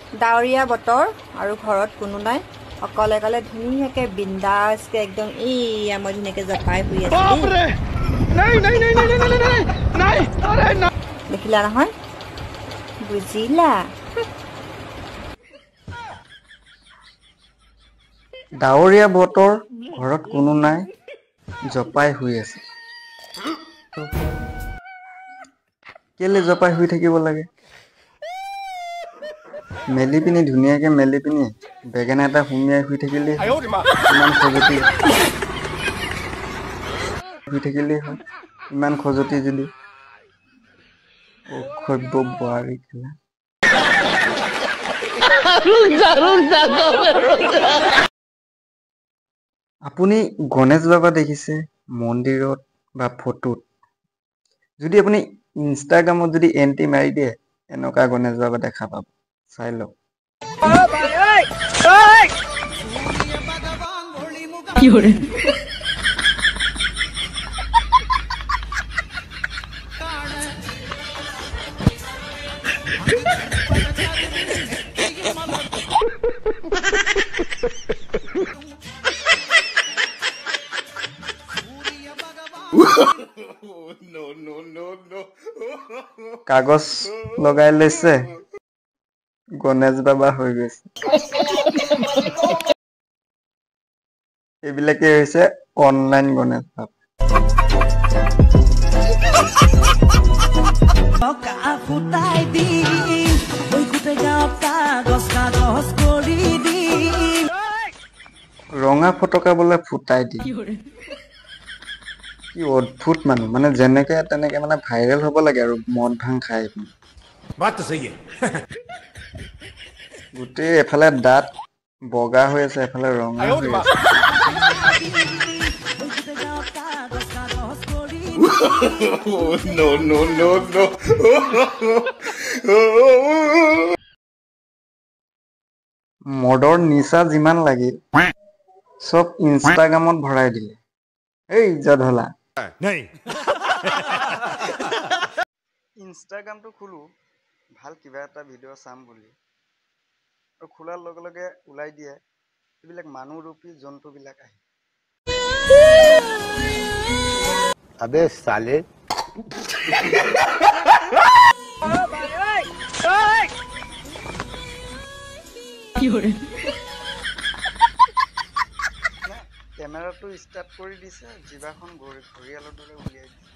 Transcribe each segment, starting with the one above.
ডাৱৰীয়া বতৰ আৰু ঘৰত কোনো নাই অকলে অকলে ধুনীয়াকে বিন্দাসকে একদম এইয়া মই ধুনীয়াকে জপাই শুই আছো দেখিলা নহয় বুজিলা ডাৱৰীয়া বতৰ ঘৰত কোনো নাই জপাই শুই আছে কেলে জপাই শুই থাকিব লাগে মেলি পিনি ধুনীয়াকে মেলি পিনি বেগেনা এটা সুমিয়াই শুই থাকিলেই ইমান খজুতি শুই থাকিলেই হয় ইমান খজুতি যদি অসভ্য বোৱাৰী খেলা আপুনি গণেশ বাবা দেখিছে মন্দিৰত বা ফটোত যদি আপুনি ইনষ্টাগ্ৰামত যদি এন্ট্ৰি মাৰি দিয়ে এনেকুৱা গণেশ বাবা দেখা পাব চাই লওক কাগজ লগাই লৈছে গণেশ বাবা হৈ গৈছে এইবিলাকে হৈছে অনলাইন গণেশ বাবা ৰঙা ফটকা বোলে ফুটাই দি কি অদ্ভুত মানুহ মানে যেনেকে তেনেকে মানে ভাইৰেল হ'ব লাগে আৰু মদ ভাং খাই গোটেই এফালে দাঁত বগা হৈ আছে এফালে ৰঙা হৈ আছে মদৰ নিচা যিমান লাগিল চব ইনষ্টাগ্ৰামত ভৰাই দিলে এই জধলা ইনষ্টাগ্ৰামটো খোলো ভাল কিবা এটা ভিডিঅ' চাম বুলি আৰু খোলাৰ লগে লগে ওলাই দিয়ে এইবিলাক মানুহৰূপী জন্তুবিলাক আহে अबे साले কেমেৰাটো ষ্টাৰ্ট কৰি দিছে জিভাখন ঘৰিয়ালৰ দৰে উলিয়াই দিছে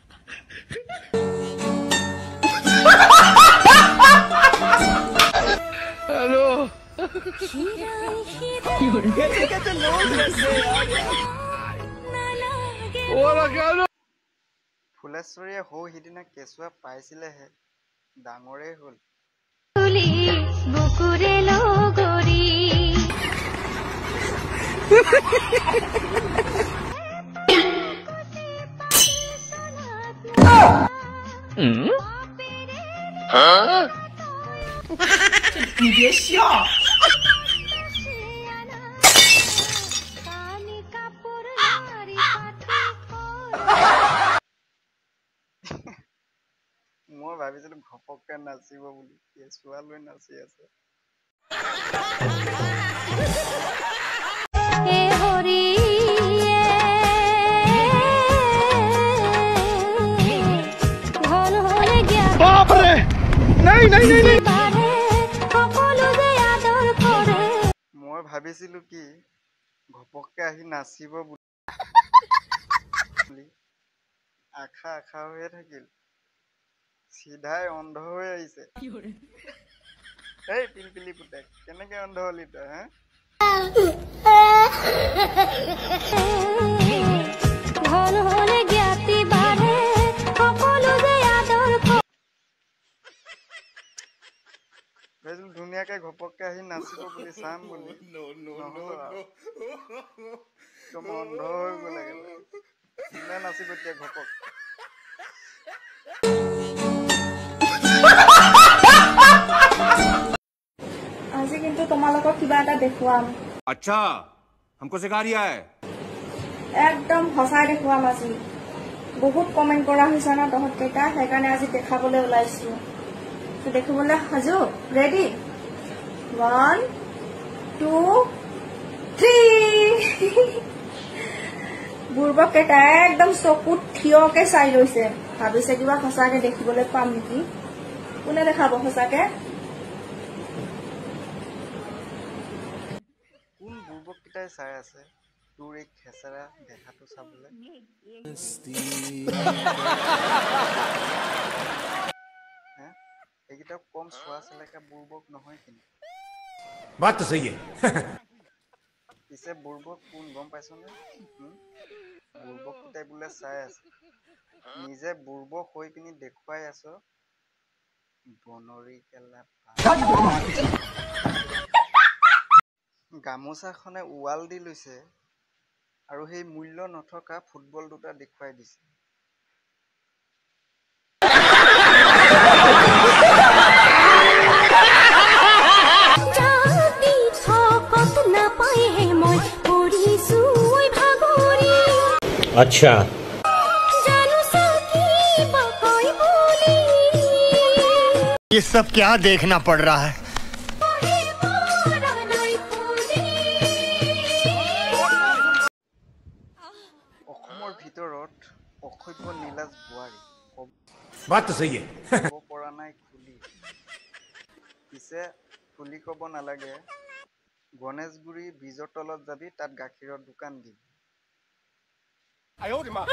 हेलो कैसे लोग रहते यार ফুলেশ্বৰীয়ে সৌ সিদিনা কেঁচুৱা পাইছিলেহে ডাঙৰেই হ'ল你别笑。মই ভাবিছিলো ঘপককে নাচিব বুলি কেঁচুৱা লৈ নাচি আছে बाप रे नहीं नहीं नहीं नहीं মই ভাবিছিলো কি ঘপককে আহি নাচিব বুলি আশা আশা হৈয়ে থাকিল সিধাই অন্ধ হৈ আহিছে এই পিলপিলি পুতেক কেনেকে অন্ধ হলি তই হা ধুনীয়াকে ঘপককে আহি নাচিব বুলি চাম বুলি অন্ধ হৈ গ'ল কোনে নাচিব এতিয়া ঘপক আজি কিন্তু তোমালোকক কিবা এটা দেখুৱাম अच्छा हमको सिखा रिया है একদম সঁচাই দেখুৱাম আজি বহুত কমেন্ট কৰা হৈছে না তহঁত কেইটা সেইকাৰণে আজি দেখাবলৈ ওলাইছো দেখিবলৈ সাজু ৰেডি 1 2 3 বুৰ্বক কেইটা একদম চকুত থিয়কে চাই লৈছে ভাবিছে কিবা সঁচাকে দেখিবলৈ পাম নেকি কোনে দেখাব সঁচাকে কোন বুৰ্বককেইটাই চাই আছে তোৰ এই খেচেৰা দেখাটো চাবলৈ এইকেইটাও কম চোৱা চেলেকা বুৰ্বক নহয় কিন্তু बात तो सही है পিছে বুৰ্বক কোন গম পাইছনে বুৰ্বককেইটাই বোলে চাই আছে নিজে বুৰ্বক হৈ পিনি দেখুৱাই আছ বনৰী কেলা গামোচাখনে ৱাল দি লৈছে আৰু সেই মূল্য নথকা ফুটবল দুটা দেখুৱাই দিছে अच्छा ये सब क्या देखना पड़ रहा है অসমৰ ভিতৰত অসভ্য নীলাজ বোৱাৰী बात तो सही है ক'ব পৰা নাই খুলি পিছে খুলি ক'ব নালাগে গণেশগুৰি বীজৰ তলত যাবি তাত গাখীৰৰ দোকান দিবি आयो रे माँ